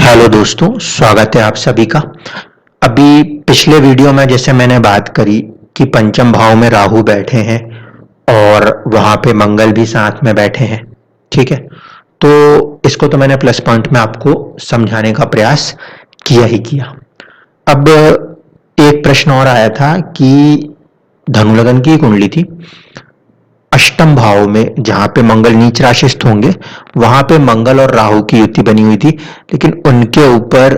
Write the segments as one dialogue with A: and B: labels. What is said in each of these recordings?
A: Hello दोस्तों, स्वागत है आप सभी का। अभी पिछले वीडियो में जैसे मैंने बात करी कि पंचम भाव में राहु बैठे हैं और वहां पे मंगल भी साथ में बैठे हैं। ठीक है, तो इसको तो मैंने प्लस पॉइंट में आपको समझाने का प्रयास किया ही किया। अब एक प्रश्न और आया था कि धनु लग्न की कुंडली थी, अष्टम भाव में जहां पे मंगल नीच राशिस्थ होंगे वहां पे मंगल और राहु की युति बनी हुई थी, लेकिन उनके ऊपर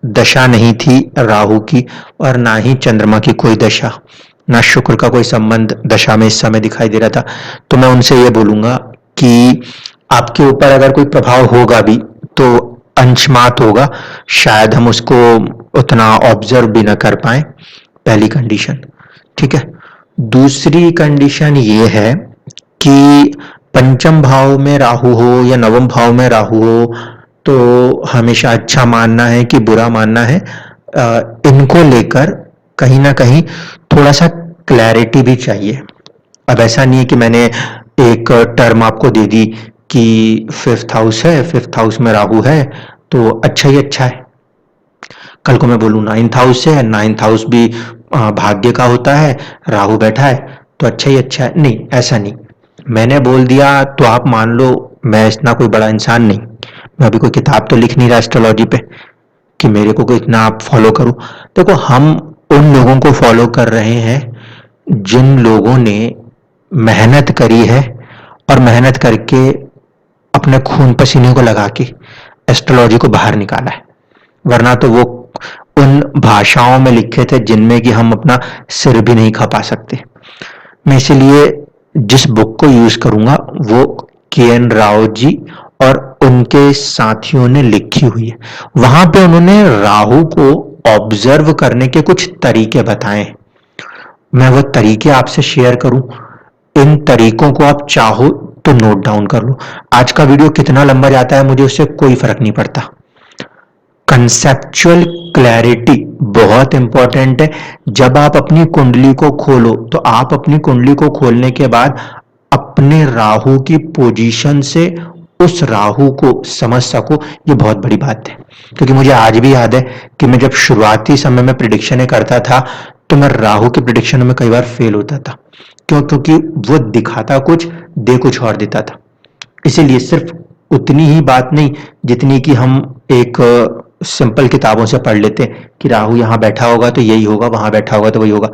A: दशा नहीं थी राहु की और ना ही चंद्रमा की कोई दशा, ना शुक्र का कोई संबंध दशा में इस समय दिखाई दे रहा था। तो मैं उनसे ये बोलूंगा कि आपके ऊपर अगर कोई प्रभाव होगा भी तो अंशमात होगा, शायद हम उसको उतना ऑब्जर्व भी ना कर पाए, पहली कंडीशन। ठीक है, दूसरी कंडीशन ये है कि पंचम भाव में राहु हो या नवम भाव में राहु हो तो हमेशा अच्छा मानना है कि बुरा मानना है, इनको लेकर कहीं ना कहीं थोड़ा सा क्लैरिटी भी चाहिए। अब ऐसा नहीं है कि मैंने एक टर्म आपको दे दी कि फिफ्थ हाउस है, फिफ्थ हाउस में राहु है तो अच्छा ही अच्छा है। कल को मैं बोलूँ नाइन्थ हाउस है, नाइन्थ हाउस भी भाग्य का होता है, राहु बैठा है तो अच्छा ही अच्छा है। नहीं, ऐसा नहीं। मैंने बोल दिया तो आप मान लो, मैं इतना कोई बड़ा इंसान नहीं, मैं अभी कोई किताब तो लिख नहीं रहा एस्ट्रोलॉजी पे कि मेरे को कोई इतना आप फॉलो करो। देखो, हम उन लोगों को फॉलो कर रहे हैं जिन लोगों ने मेहनत करी है और मेहनत करके अपने खून पसीने को लगा के एस्ट्रोलॉजी को बाहर निकाला है, वरना तो वो उन भाषाओं में लिखे थे जिनमें कि हम अपना सिर भी नहीं खपा सकते। मैं इसीलिए जिस बुक को यूज करूंगा वो के.एन. राव जी और उनके साथियों ने लिखी हुई है। वहां पे उन्होंने राहु को ऑब्जर्व करने के कुछ तरीके बताए हैं, मैं वो तरीके आपसे शेयर करूं। इन तरीकों को आप चाहो तो नोट डाउन कर लो। आज का वीडियो कितना लंबा जाता है मुझे उससे कोई फर्क नहीं पड़ता। कंसेप्चुअल क्लैरिटी बहुत इंपॉर्टेंट है। जब आप अपनी कुंडली को खोलो तो आप अपनी कुंडली को खोलने के बाद अपने राहु की पोजीशन से उस राहु को समझ सको, ये बहुत बड़ी बात है। क्योंकि मुझे आज भी याद है कि मैं जब शुरुआती समय में प्रिडिक्शनें करता था तो मैं राहु की प्रिडिक्शन में कई बार फेल होता था। क्यों? क्योंकि वो दिखाता कुछ, दे कुछ और देता था। इसीलिए सिर्फ उतनी ही बात नहीं जितनी कि हम एक सिंपल किताबों से पढ़ लेते कि राहु यहां बैठा होगा तो यही होगा, वहां बैठा होगा तो वही होगा।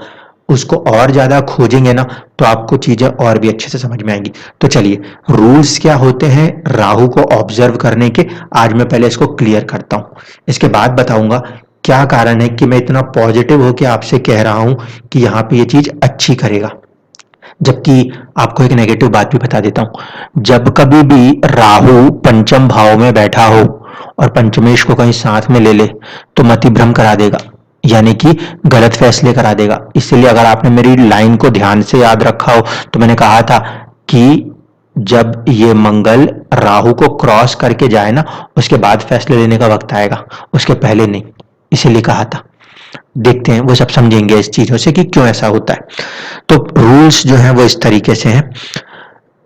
A: उसको और ज्यादा खोजेंगे ना तो आपको चीजें और भी अच्छे से समझ में आएंगी। तो चलिए, रूल्स क्या होते हैं राहु को ऑब्जर्व करने के, आज मैं पहले इसको क्लियर करता हूं, इसके बाद बताऊंगा क्या कारण है कि मैं इतना पॉजिटिव होकर आपसे कह रहा हूं कि यहां पे ये चीज अच्छी करेगा। जबकि आपको एक नेगेटिव बात भी बता देता हूं, जब कभी भी राहु पंचम भाव में बैठा हो और पंचमेश को कहीं साथ में ले ले तो मति भ्रम करा देगा, यानी कि गलत फैसले करा देगा। इसलिए अगर आपने मेरी लाइन को ध्यान से याद रखा हो तो मैंने कहा था कि जब ये मंगल राहु को क्रॉस करके जाए ना उसके बाद फैसले लेने का वक्त आएगा, उसके पहले नहीं। इसीलिए कहा था, देखते हैं वो सब समझेंगे इस चीजों से कि क्यों ऐसा होता है। तो रूल्स जो है वो इस तरीके से हैं।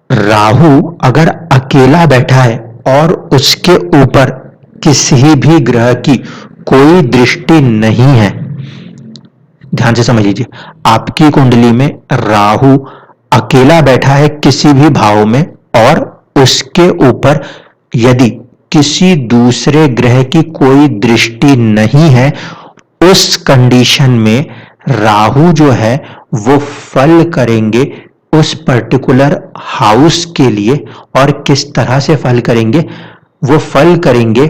A: राहु अगर अकेला बैठा है और उसके ऊपर किसी भी ग्रह की कोई दृष्टि नहीं है, ध्यान से समझ लीजिए, आपकी कुंडली में राहु अकेला बैठा है किसी भी भाव में और उसके ऊपर यदि किसी दूसरे ग्रह की कोई दृष्टि नहीं है, उस कंडीशन में राहु जो है वो फल करेंगे उस पर्टिकुलर हाउस के लिए। और किस तरह से फल करेंगे? वो फल करेंगे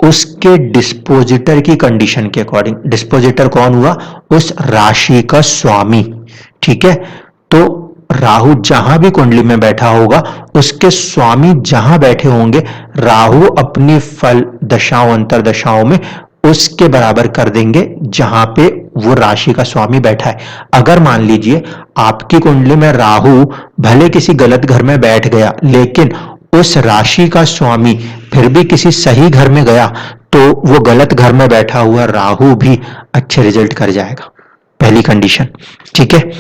A: उसके डिस्पोजिटर की कंडीशन के अकॉर्डिंग। डिस्पोजिटर कौन हुआ? उस राशि का स्वामी। ठीक है, तो राहु जहां भी कुंडली में बैठा होगा उसके स्वामी जहां बैठे होंगे, राहु अपनी फल दशाओं अंतरदशाओं में उसके बराबर कर देंगे जहां पे वो राशि का स्वामी बैठा है। अगर मान लीजिए आपकी कुंडली में राहु भले किसी गलत घर में बैठ गया लेकिन उस राशि का स्वामी फिर भी किसी सही घर में गया तो वो गलत घर में बैठा हुआ राहु भी अच्छे रिजल्ट कर जाएगा, पहली कंडीशन। ठीक है,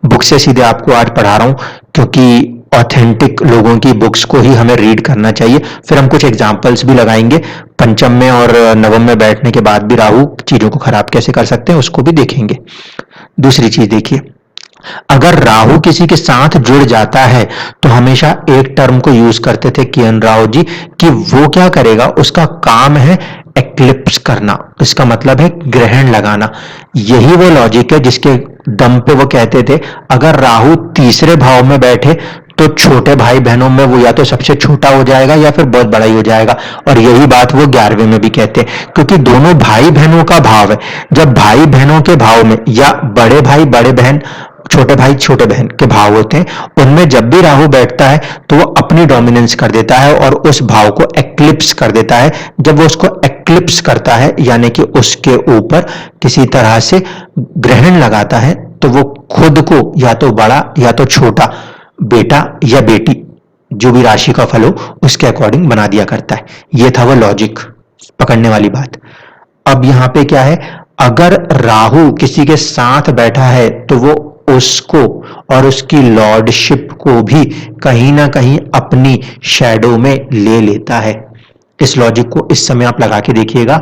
A: बुक से सीधे आपको आज पढ़ा रहा हूं क्योंकि ऑथेंटिक लोगों की बुक्स को ही हमें रीड करना चाहिए। फिर हम कुछ एग्जाम्पल्स भी लगाएंगे, पंचम में और नवम में बैठने के बाद भी राहु चीजों को खराब कैसे कर सकते हैं उसको भी देखेंगे। दूसरी चीज देखिए, अगर राहु किसी के साथ जुड़ जाता है तो हमेशा एक टर्म को यूज करते थे किरण राव जी कि वो क्या करेगा, उसका काम है एक्लिप्स करना, इसका मतलब है ग्रहण लगाना। यही वो लॉजिक है जिसके दम पे वो कहते थे अगर राहु तीसरे भाव में बैठे तो छोटे भाई बहनों में वो या तो सबसे छोटा हो जाएगा या फिर बहुत बड़ा ही हो जाएगा। और यही बात वो 11वें में भी कहते हैं, क्योंकि दोनों भाई बहनों का भाव है। जब भाई बहनों के भाव में या बड़े भाई बड़े बहन छोटे भाई छोटे बहन के भाव होते हैं, उनमें जब भी राहु बैठता है तो वो अपनी डोमिनेंस कर देता है और उस भाव को एक्लिप्स कर देता है। जब वो उसको एक्लिप्स करता है यानी कि उसके ऊपर किसी तरह से ग्रहण लगाता है तो वो खुद को या तो बड़ा या तो छोटा, बेटा या बेटी, जो भी राशि का फल हो उसके अकॉर्डिंग बना दिया करता है। ये था वो लॉजिक, पकड़ने वाली बात। अब यहां पे क्या है, अगर राहु किसी के साथ बैठा है तो वो उसको और उसकी लॉर्डशिप को भी कहीं ना कहीं अपनी शैडो में ले लेता है। इस लॉजिक को इस समय आप लगा के देखिएगा।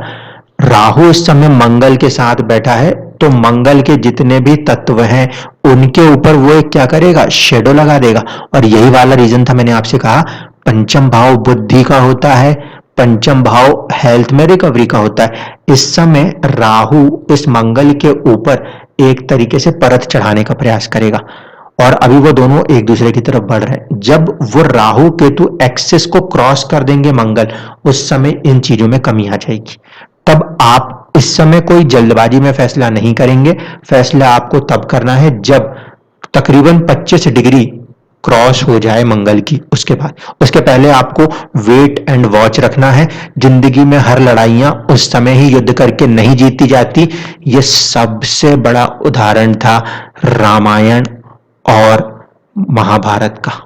A: राहु इस समय मंगल के साथ बैठा है तो मंगल के जितने भी तत्व हैं उनके ऊपर वो एक क्या करेगा, शेडो लगा देगा। और यही वाला रीजन था, मैंने आपसे कहा पंचम भाव बुद्धि का होता है, पंचम भाव हेल्थ में रिकवरी का होता है। इस समय राहु इस मंगल के ऊपर एक तरीके से परत चढ़ाने का प्रयास करेगा और अभी वो दोनों एक दूसरे की तरफ बढ़ रहे हैं। जब वो राहु केतु एक्सिस को क्रॉस कर देंगे मंगल, उस समय इन चीजों में कमी आ जाएगी। तब आप इस समय कोई जल्दबाजी में फैसला नहीं करेंगे। फैसला आपको तब करना है जब तकरीबन 25 डिग्री क्रॉस हो जाए मंगल की। उसके पहले आपको वेट एंड वॉच रखना है। जिंदगी में हर लड़ाइयां उस समय ही युद्ध करके नहीं जीती जाती। यह सबसे बड़ा उदाहरण था रामायण और महाभारत का।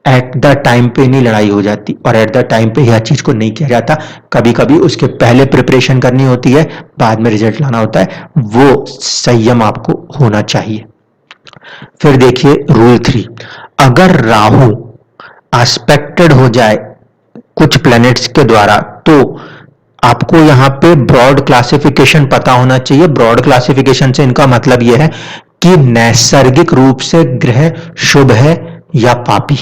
A: एट द टाइम पे नहीं लड़ाई हो जाती और एट द टाइम पे यह चीज को नहीं किया जाता। कभी कभी उसके पहले प्रिपरेशन करनी होती है, बाद में रिजल्ट लाना होता है। वो संयम आपको होना चाहिए। फिर देखिए रूल 3, अगर राहु एस्पेक्टेड हो जाए कुछ प्लैनेट्स के द्वारा तो आपको यहां पे ब्रॉड क्लासिफिकेशन पता होना चाहिए। ब्रॉड क्लासिफिकेशन से इनका मतलब यह है कि नैसर्गिक रूप से ग्रह शुभ है या पापी,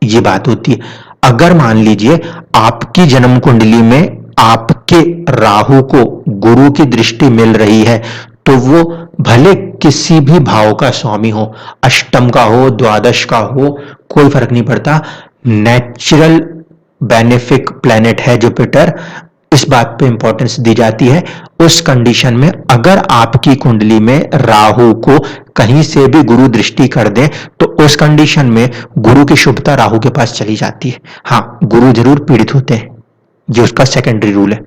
A: ये बात होती है। अगर मान लीजिए आपकी जन्म कुंडली में आपके राहु को गुरु की दृष्टि मिल रही है तो वो भले किसी भी भाव का स्वामी हो, अष्टम का हो, द्वादश का हो, कोई फर्क नहीं पड़ता, नेचुरल बेनिफिक प्लेनेट है जुपिटर। इस बात पे इंपॉर्टेंस दी जाती है। उस कंडीशन में अगर आपकी कुंडली में राहु को कहीं से भी गुरु दृष्टि कर दे तो उस कंडीशन में गुरु की शुभता राहु के पास चली जाती है। हाँ, गुरु जरूर पीड़ित होते हैं, ये उसका सेकेंडरी रूल है।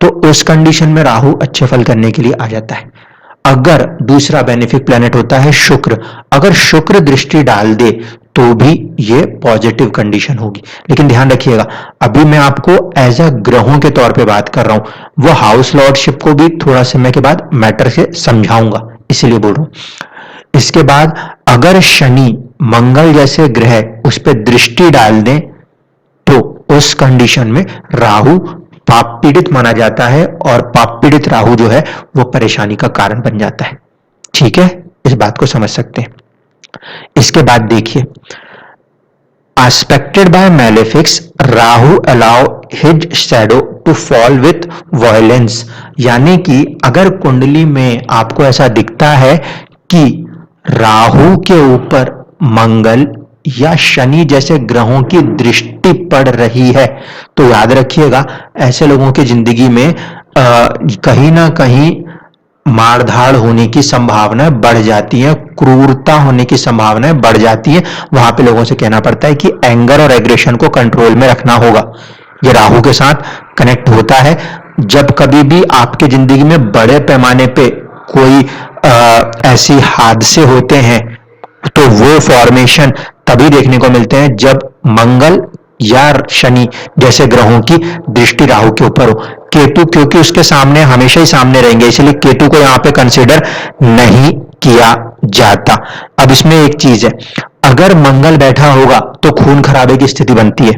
A: तो उस कंडीशन में राहु अच्छे फल करने के लिए आ जाता है। अगर दूसरा बेनिफिक प्लैनेट होता है शुक्र, अगर शुक्र दृष्टि डाल दे तो भी ये पॉजिटिव कंडीशन होगी। लेकिन ध्यान रखिएगा, अभी मैं आपको एज अ ग्रहों के तौर पे बात कर रहा हूं, वो हाउस लॉर्डशिप को भी थोड़ा समय के बाद मैटर से समझाऊंगा, इसीलिए बोल रहा हूं। इसके बाद अगर शनि मंगल जैसे ग्रह उस पर दृष्टि डाल दें तो उस कंडीशन में राहु पाप पीड़ित माना जाता है और पाप पीड़ित राहु जो है वो परेशानी का कारण बन जाता है। ठीक है, इस बात को समझ सकते हैं। इसके बाद देखिए, aspected by malefics Rahu allow his shadow to fall with violence, यानी कि अगर कुंडली में आपको ऐसा दिखता है कि राहु के ऊपर मंगल या शनि जैसे ग्रहों की दृष्टि पड़ रही है तो याद रखिएगा ऐसे लोगों की जिंदगी में कहीं ना कहीं मारधाड़ होने की संभावनाएं बढ़ जाती है, क्रूरता होने की संभावनाएं बढ़ जाती है। वहां पे लोगों से कहना पड़ता है कि एंगर और एग्रेशन को कंट्रोल में रखना होगा। ये राहु के साथ कनेक्ट होता है। जब कभी भी आपके जिंदगी में बड़े पैमाने पे कोई ऐसी हादसे होते हैं तो वो फॉर्मेशन तभी देखने को मिलते हैं जब मंगल या शनि जैसे ग्रहों की दृष्टि राहु के ऊपर हो। केतु क्योंकि उसके सामने हमेशा ही सामने रहेंगे, इसलिए केतु को यहां पे कंसीडर नहीं किया जाता। अब इसमें एक चीज है, अगर मंगल बैठा होगा तो खून खराबे की स्थिति बनती है,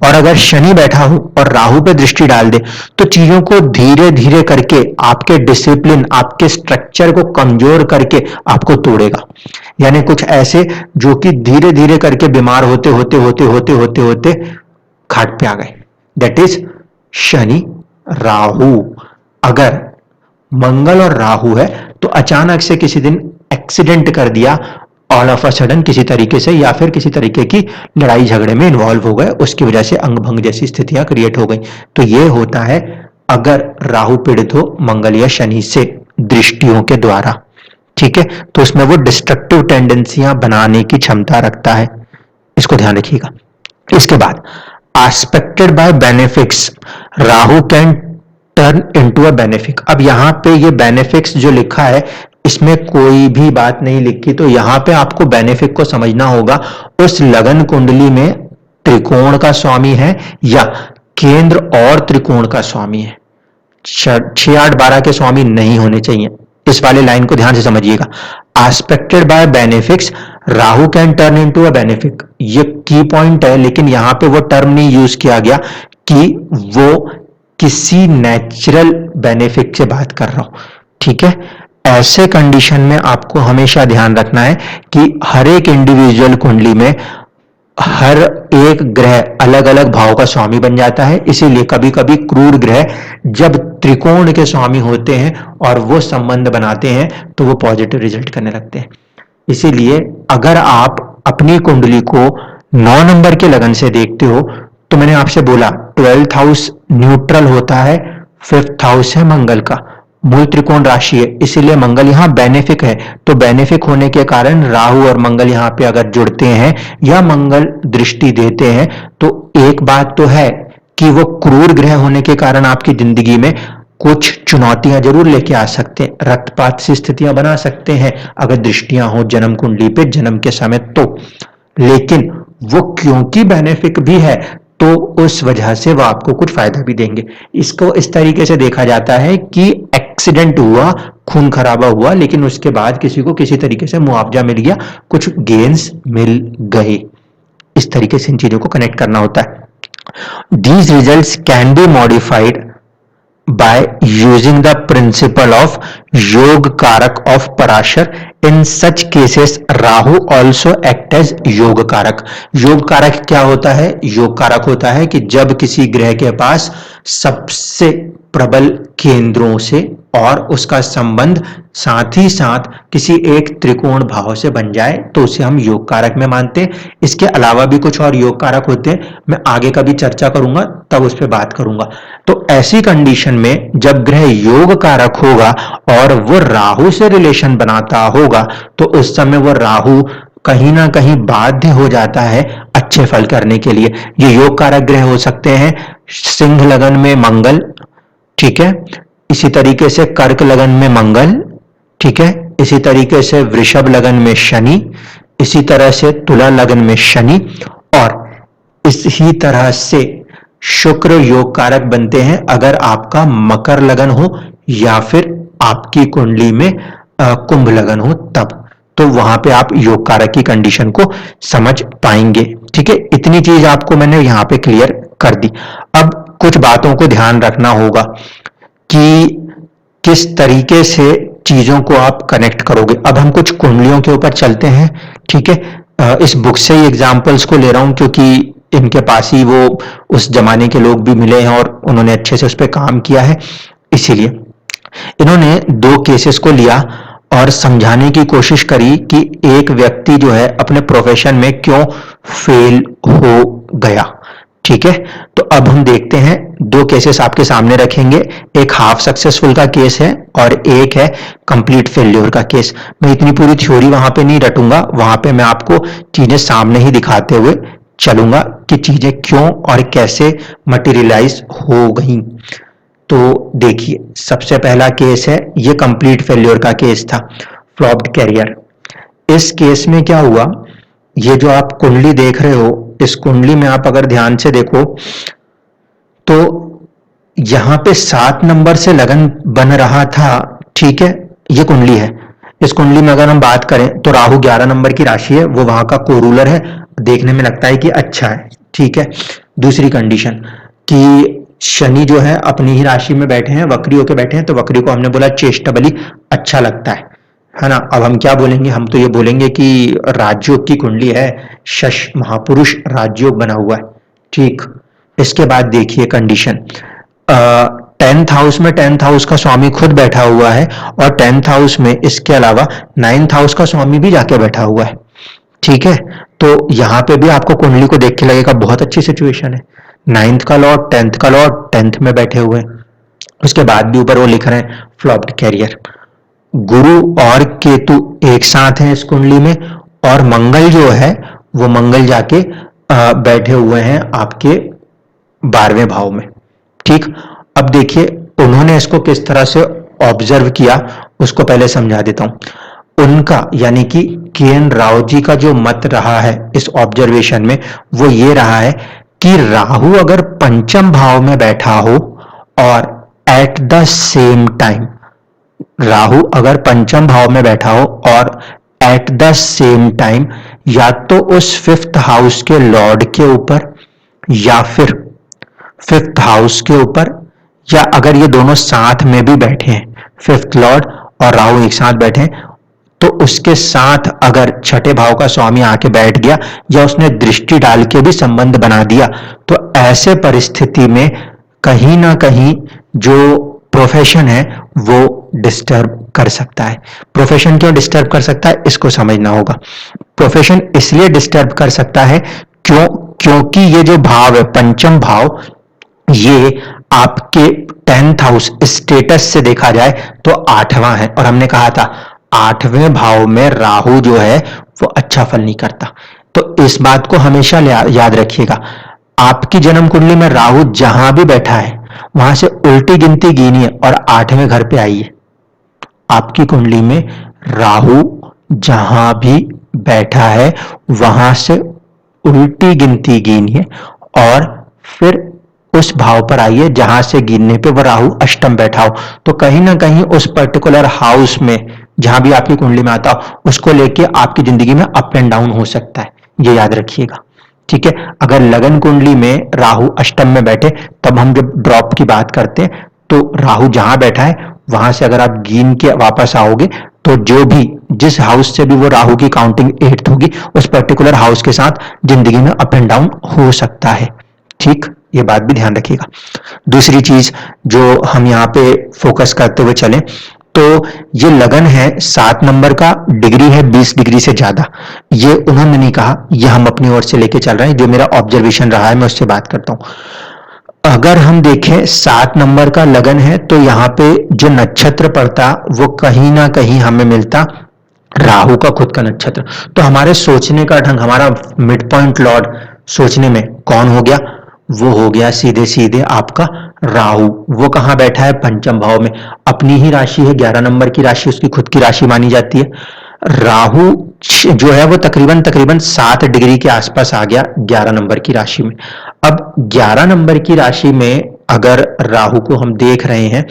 A: और अगर शनि बैठा हो और राहु पे दृष्टि डाल दे तो चीजों को धीरे धीरे करके आपके डिसिप्लिन, आपके स्ट्रक्चर को कमजोर करके आपको तोड़ेगा। यानी कुछ ऐसे जो कि धीरे धीरे करके बीमार होते होते होते होते होते होते घाट पे आ गए, दैट इज शनि राहु। अगर मंगल और राहु है तो अचानक से किसी दिन एक्सीडेंट कर दिया, ऑल ऑफ अ सडन किसी तरीके से, या फिर किसी तरीके की लड़ाई झगड़े में इन्वॉल्व हो गए, उसकी वजह से अंग भंग जैसी स्थितियां क्रिएट हो गई। तो ये होता है अगर राहु पीड़ित हो मंगल या शनि से दृष्टियों के द्वारा, ठीक है। तो उसमें वो डिस्ट्रक्टिव टेंडेंसियां बनाने की क्षमता रखता है, इसको ध्यान रखिएगा। इसके बाद aspected by benefics, Rahu can turn into a benefic. अब यहां पे ये बेनिफिक्स जो लिखा है इसमें कोई भी बात नहीं लिखी, तो यहां पे आपको बेनिफिक को समझना होगा उस लगन कुंडली में त्रिकोण का स्वामी है या केंद्र और त्रिकोण का स्वामी है। 6, 8, 12 के स्वामी नहीं होने चाहिए, इस वाले लाइन को ध्यान से समझिएगा। Aspected by benefics, Rahu can turn into a benefic, ये की पॉइंट है, लेकिन यहां पे वो टर्म नहीं यूज किया गया कि वो किसी नेचुरल बेनिफिट से बात कर रहा हूं, ठीक है। ऐसे कंडीशन में आपको हमेशा ध्यान रखना है कि हर एक इंडिविजुअल कुंडली में हर एक ग्रह अलग अलग भाव का स्वामी बन जाता है, इसीलिए कभी कभी क्रूर ग्रह जब त्रिकोण के स्वामी होते हैं और वो संबंध बनाते हैं तो वो पॉजिटिव रिजल्ट करने लगते हैं। इसीलिए अगर आप अपनी कुंडली को 9 नंबर के लगन से देखते हो तो मैंने आपसे बोला 12th हाउस न्यूट्रल होता है, 5th हाउस है मंगल का, मूल त्रिकोण राशि है, इसीलिए मंगल यहां बेनिफिक है। तो बेनिफिक होने के कारण राहु और मंगल यहां पे अगर जुड़ते हैं या मंगल दृष्टि देते हैं तो एक बात तो है कि वो क्रूर ग्रह होने के कारण आपकी जिंदगी में कुछ चुनौतियां जरूर लेके आ सकते हैं, रक्तपात से स्थितियां बना सकते हैं अगर दृष्टियां हो जन्म कुंडली पे जन्म के समय तो, लेकिन वो क्योंकि बेनिफिक भी है तो उस वजह से वो आपको कुछ फायदा भी देंगे। इसको इस तरीके से देखा जाता है कि एक्सीडेंट हुआ, खून खराबा हुआ, लेकिन उसके बाद किसी को किसी तरीके से मुआवजा मिल गया, कुछ गेन्स मिल गए। इस तरीके से इन चीजों को कनेक्ट करना होता है। These results can be modified by using the principle of योग कारक of Parashar. In such cases, Rahu also act as योग कारक। योग कारक क्या होता है? योग कारक होता है कि जब किसी ग्रह के पास सबसे प्रबल केंद्रों से और उसका संबंध साथ ही साथ किसी एक त्रिकोण भाव से बन जाए तो उसे हम योग कारक में मानते हैं। इसके अलावा भी कुछ और योग कारक होते हैं, मैं आगे कभी चर्चा करूंगा तब उस पर बात करूंगा। तो ऐसी कंडीशन में जब ग्रह योग कारक होगा और वो राहु से रिलेशन बनाता होगा तो उस समय वो राहु कहीं ना कहीं बाध्य हो जाता है अच्छे फल करने के लिए। ये योग कारक ग्रह हो सकते हैं सिंह लगन में मंगल, ठीक है, इसी तरीके से कर्क लगन में मंगल, ठीक है, इसी तरीके से वृषभ लगन में शनि, इसी तरह से तुला लगन में शनि, और इसी तरह से शुक्र योग कारक बनते हैं अगर आपका मकर लगन हो या फिर आपकी कुंडली में कुंभ लगन हो तब, तो वहां पे आप योग कारक की कंडीशन को समझ पाएंगे। ठीक है, इतनी चीज आपको मैंने यहां पे क्लियर कर दी। अब कुछ बातों को ध्यान रखना होगा कि किस तरीके से चीजों को आप कनेक्ट करोगे। अब हम कुछ कुंडलियों के ऊपर चलते हैं, ठीक है। इस बुक से ही एग्जांपल्स को ले रहा हूं क्योंकि इनके पास ही वो उस जमाने के लोग भी मिले हैं और उन्होंने अच्छे से उस पर काम किया है, इसीलिए इन्होंने 2 केसेस को लिया और समझाने की कोशिश करी कि एक व्यक्ति जो है अपने प्रोफेशन में क्यों फेल हो गया। ठीक है, तो अब हम देखते हैं 2 केसेस आपके सामने रखेंगे, एक हाफ सक्सेसफुल का केस है और एक है कंप्लीट फेल्योर का केस। मैं इतनी पूरी थ्योरी वहां पे नहीं रटूंगा, वहां पे मैं आपको चीजें सामने ही दिखाते हुए चलूंगा कि चीजें क्यों और कैसे मटेरियलाइज हो गई। तो देखिए, सबसे पहला केस है, ये कंप्लीट फेल्योर का केस था, फ्लॉप्ड कैरियर। इस केस में क्या हुआ, ये जो आप कुंडली देख रहे हो, इस कुंडली में आप अगर ध्यान से देखो तो यहां पे 7 नंबर से लगन बन रहा था। ठीक है, ये कुंडली है, इस कुंडली में अगर हम बात करें तो राहु 11 नंबर की राशि है, वो वहां का कोरूलर है, देखने में लगता है कि अच्छा है, ठीक है। दूसरी कंडीशन कि शनि जो है अपनी ही राशि में बैठे हैं, वक्री होकर बैठे हैं, तो वक्री को हमने बोला चेष्टा बलि अच्छा लगता है ना। अब हम क्या बोलेंगे, हम तो ये बोलेंगे कि राजयोग की कुंडली है, शश महापुरुष राजयोग बना हुआ है, ठीक। इसके बाद देखिए कंडीशन, 10th हाउस में 10th हाउस का स्वामी खुद बैठा हुआ है, और 10th हाउस में इसके अलावा 9th हाउस का स्वामी भी जाके बैठा हुआ है, ठीक है। तो यहां पे भी आपको कुंडली को देख के लगेगा बहुत अच्छी सिचुएशन है। 9th का लॉर्ड 10th का लॉर्ड 10th में बैठे हुए हैं। उसके बाद भी ऊपर वो लिख रहे हैं फ्लॉप्ड कैरियर। गुरु और केतु एक साथ हैं इस कुंडली में, और मंगल जो है वो मंगल जाके बैठे हुए हैं आपके 12वें भाव में, ठीक। अब देखिए उन्होंने इसको किस तरह से ऑब्जर्व किया, उसको पहले समझा देता हूं। उनका यानी कि के.एन. राव जी का जो मत रहा है इस ऑब्जर्वेशन में, वो ये रहा है कि राहु अगर पंचम भाव में बैठा हो और at the same time, Rahu अगर पंचम भाव में बैठा हो और एट द सेम टाइम या तो उस 5th हाउस के लॉर्ड के ऊपर या फिर 5th हाउस के ऊपर, या अगर ये दोनों साथ में भी बैठे हैं, 5th लॉर्ड और राहु एक साथ बैठे हैं, तो उसके साथ अगर छठे भाव का स्वामी आके बैठ गया या उसने दृष्टि डाल के भी संबंध बना दिया, तो ऐसे परिस्थिति में कहीं ना कहीं जो प्रोफेशन है वो डिस्टर्ब कर सकता है। प्रोफेशन क्यों डिस्टर्ब कर सकता है, इसको समझना होगा। प्रोफेशन इसलिए डिस्टर्ब कर सकता है क्योंकि ये जो भाव है पंचम भाव, ये आपके 10th हाउस स्टेटस से देखा जाए तो 8वां है, और हमने कहा था 8वें भाव में राहु जो है वो अच्छा फल नहीं करता। तो इस बात को हमेशा याद रखिएगा। आपकी जन्म कुंडली में राहु जहां भी बैठा है वहां से उल्टी गिनती गिनिए और 8वें घर पे आइए। आपकी कुंडली में राहु जहां भी बैठा है वहां से उल्टी गिनती गिनिए और फिर उस भाव पर आइए जहां से गिनने पे वो राहु अष्टम बैठा हो। तो कहीं ना कहीं उस पर्टिकुलर हाउस में जहां भी आपकी कुंडली में आता हो, उसको लेके आपकी जिंदगी में अप एंड डाउन हो सकता है, ये याद रखिएगा, ठीक है। अगर लगन कुंडली में राहु अष्टम में बैठे, तब हम जब ड्रॉप की बात करते हैं तो राहु जहां बैठा है वहां से अगर आप गिन के वापस आओगे तो जो भी जिस हाउस से भी वो राहु की काउंटिंग 8th होगी, उस पर्टिकुलर हाउस के साथ जिंदगी में अप एंड डाउन हो सकता है, ठीक। ये बात भी ध्यान रखिएगा। दूसरी चीज जो हम यहाँ पे फोकस करते हुए चलें, तो ये लगन है 7 नंबर का, डिग्री है 20 डिग्री से ज्यादा। ये उन्होंने नहीं कहा, ये हम अपनी ओर से लेके चल रहे हैं, जो मेरा ऑब्जर्वेशन रहा है मैं उससे बात करता हूं। अगर हम देखें 7 नंबर का लगन है, तो यहाँ पे जो नक्षत्र पड़ता वो कहीं ना कहीं हमें मिलता राहु का खुद का नक्षत्र। तो हमारे सोचने का ढंग, हमारा मिड पॉइंट लॉर्ड सोचने में कौन हो गया, वो हो गया सीधे सीधे आपका राहु। वो कहां बैठा है, पंचम भाव में, अपनी ही राशि है, 11 नंबर की राशि उसकी खुद की राशि मानी जाती है। राहु जो है वो तकरीबन 7 डिग्री के आसपास आ गया 11 नंबर की राशि में। अब 11 नंबर की राशि में अगर राहु को हम देख रहे हैं,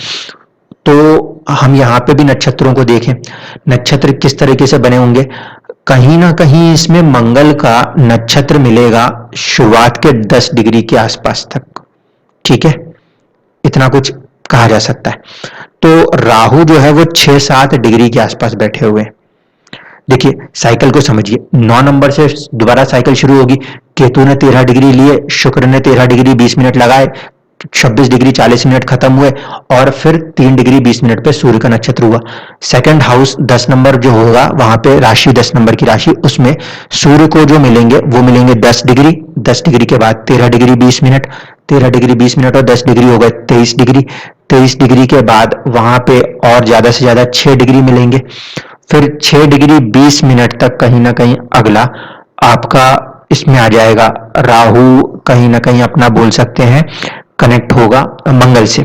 A: तो हम यहां पे भी नक्षत्रों को देखें, नक्षत्र किस तरीके से बने होंगे। कहीं ना कहीं इसमें मंगल का नक्षत्र मिलेगा शुरुआत के 10 डिग्री के आसपास तक, ठीक है, इतना कुछ कहा जा सकता है। तो राहु जो है वो 6-7 डिग्री के आसपास बैठे हुए हैं। देखिए साइकिल को समझिए, 9 नंबर से दोबारा साइकिल शुरू होगी। केतु ने 13 डिग्री लिए, शुक्र ने 13 डिग्री 20 मिनट लगाए, 26 डिग्री 40 मिनट खत्म हुए, और फिर 3 डिग्री 20 मिनट पे सूर्य का नक्षत्र हुआ। सेकंड हाउस 10 नंबर जो होगा वहां पे राशि 10 नंबर की राशि, उसमें सूर्य को जो मिलेंगे वो मिलेंगे 10 डिग्री, 10 डिग्री के बाद 13 डिग्री 20 मिनट, 13 डिग्री 20 मिनट और 10 डिग्री हो गए 23 डिग्री, 23 डिग्री के बाद वहां पे और ज्यादा से ज्यादा 6 डिग्री मिलेंगे। फिर 6 डिग्री 20 मिनट तक कहीं ना कहीं अगला आपका इसमें आ जाएगा, राहु कहीं ना कहीं अपना बोल सकते हैं कनेक्ट होगा मंगल से,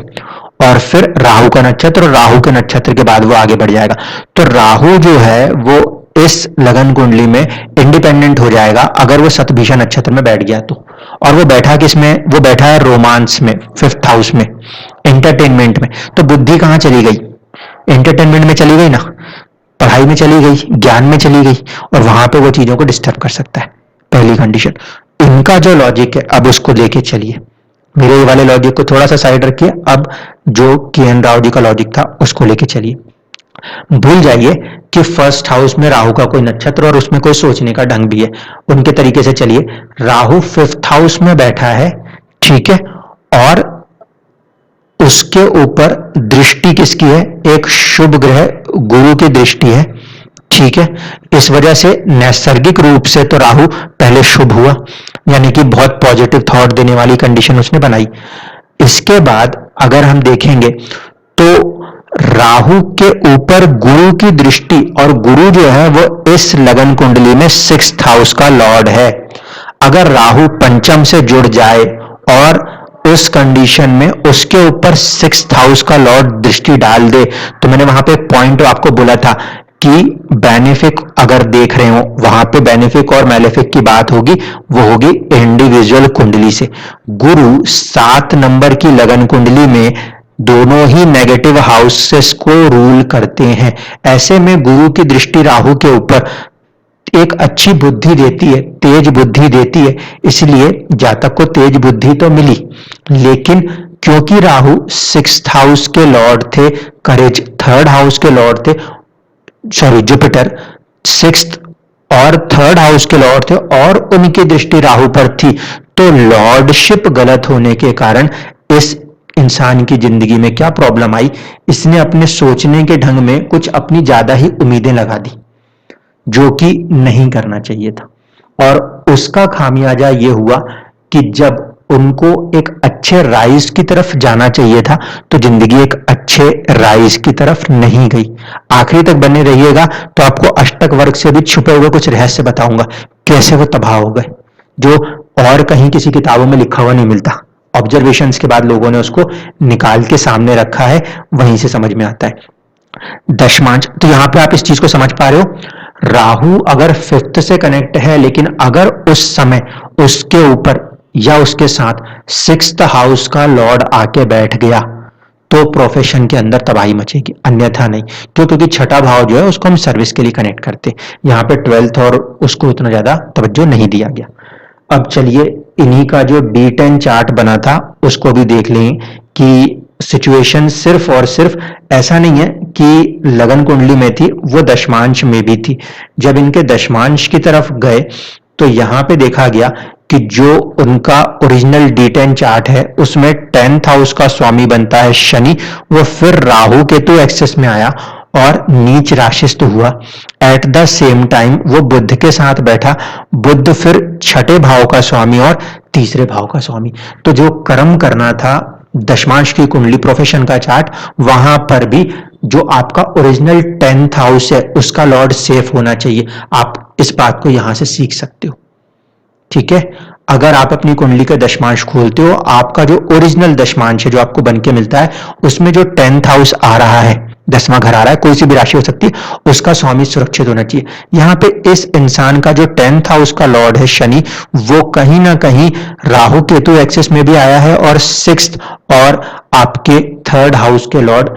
A: और फिर राहु का नक्षत्र, और राहु के नक्षत्र के बाद वो आगे बढ़ जाएगा। तो राहु जो है वो इस लगन कुंडली में इंडिपेंडेंट हो जाएगा अगर वो शतभिषा नक्षत्र में बैठ गया तो। और वो बैठा किसमें, वो बैठा है रोमांस में, 5th हाउस में, एंटरटेनमेंट में। तो बुद्धि कहां चली गई, एंटरटेनमेंट में चली गई ना। पढ़ाई में चली गई, ज्ञान में चली गई, और वहां पे वो चीजों को डिस्टर्ब कर सकता है। पहली कंडीशन। इनका जो लॉजिक है अब उसको लेके चलिए, मेरे ये वाले लॉजिक को थोड़ा सा साइड रखिए, अब जो के.एन. राव जी का लॉजिक था उसको लेके चलिए। भूल जाइए कि फर्स्ट हाउस में राहु का कोई नक्षत्र और उसमें कोई सोचने का ढंग भी है, उनके तरीके से चलिए। राहु फिफ्थ हाउस में बैठा है, ठीक है, और उसके ऊपर दृष्टि किसकी है? एक शुभ ग्रह गुरु की दृष्टि है, ठीक है। इस वजह से नैसर्गिक रूप से तो राहु पहले शुभ हुआ, यानी कि बहुत पॉजिटिव थॉट देने वाली कंडीशन उसने बनाई। इसके बाद अगर हम देखेंगे तो राहु के ऊपर गुरु की दृष्टि, और गुरु जो है वो इस लगन कुंडली में सिक्स्थ हाउस का लॉर्ड है। अगर राहु पंचम से जुड़ जाए और उस कंडीशन में उसके ऊपर सिक्स्थ हाउस का लॉर्ड दृष्टि डाल दे, तो मैंने वहां पे पॉइंट आपको बोला था कि बेनिफिक अगर देख रहे हो, वहां पे बेनिफिक और मैलेफिक की बात होगी, वो होगी इंडिविजुअल कुंडली से। गुरु 7 नंबर की लगन कुंडली में दोनों ही नेगेटिव हाउसेस को रूल करते हैं। ऐसे में गुरु की दृष्टि राहु के ऊपर एक अच्छी बुद्धि देती है, तेज बुद्धि देती है, इसलिए जातक को तेज बुद्धि तो मिली, लेकिन क्योंकि राहु सिक्स्थ हाउस के लॉर्ड थे, करेज थर्ड हाउस के लॉर्ड थे, सॉरी जुपिटर सिक्स्थ और थर्ड हाउस के लॉर्ड थे, और उनकी दृष्टि राहु पर थी, तो लॉर्डशिप गलत होने के कारण इस इंसान की जिंदगी में क्या प्रॉब्लम आई? इसने अपने सोचने के ढंग में कुछ अपनी ज्यादा ही उम्मीदें लगा दी, जो कि नहीं करना चाहिए था, और उसका खामियाजा यह हुआ कि जब उनको एक अच्छे राइज की तरफ जाना चाहिए था, तो जिंदगी एक अच्छे राइज की तरफ नहीं गई। आखिरी तक बने रहिएगा तो आपको अष्टक वर्ग से भी छुपे हुए कुछ रहस्य बताऊंगा, कैसे वो तबाह हो गए, जो और कहीं किसी किताबों में लिखा हुआ नहीं मिलता। ऑब्जर्वेशंस के बाद लोगों ने उसको निकाल के सामने रखा है, वहीं से समझ में आता है। दशमांश, तो यहां पे आप इस चीज को समझ पा रहे हो, राहु अगर फिफ्थ से कनेक्ट है, लेकिन अगर उस समय उसके ऊपर या उसके साथ सिक्स्थ हाउस का लॉर्ड आके बैठ गया, तो प्रोफेशन के अंदर तबाही मचेगी, अन्यथा नहीं। क्यों? क्योंकि छठा भाव जो है उसको हम सर्विस के लिए कनेक्ट करते हैं, यहां पे ट्वेल्थ और उसको उतना ज्यादा तवज्जो नहीं दिया गया। अब चलिए इन्हीं का जो D10 चार्ट बना था उसको भी देख लें कि सिचुएशन सिर्फ और सिर्फ ऐसा नहीं है कि लगन कुंडली में थी, वो दशमांश में भी थी। जब इनके दशमांश की तरफ गए तो यहां पे देखा गया कि जो उनका ओरिजिनल D10 चार्ट है उसमें 10th हाउस का स्वामी बनता है शनि, वो फिर राहु केतु एक्सेस में आया और नीच राशिस्थ हुआ। एट द सेम टाइम वो बुध के साथ बैठा, बुध फिर छठे भाव का स्वामी और तीसरे भाव का स्वामी। तो जो कर्म करना था दशमांश की कुंडली प्रोफेशन का चार्ट, वहां पर भी जो आपका ओरिजिनल 10th हाउस है उसका लॉर्ड सेफ होना चाहिए। आप इस बात को यहां से सीख सकते हो, ठीक है। अगर आप अपनी कुंडली का दशमांश खोलते हो, आपका जो ओरिजिनल दशमांश है जो आपको बन के मिलता है, उसमें जो 10th हाउस आ रहा है, 10वां घर आ रहा है, कोई सी भी राशि हो सकती है, उसका स्वामी सुरक्षित होना चाहिए। यहां पे इस इंसान का जो 10th हाउस का लॉर्ड है शनि, वो कहीं ना कहीं राहु केतु एक्सिस में भी आया है, और सिक्स्थ और आपके थर्ड हाउस के लॉर्ड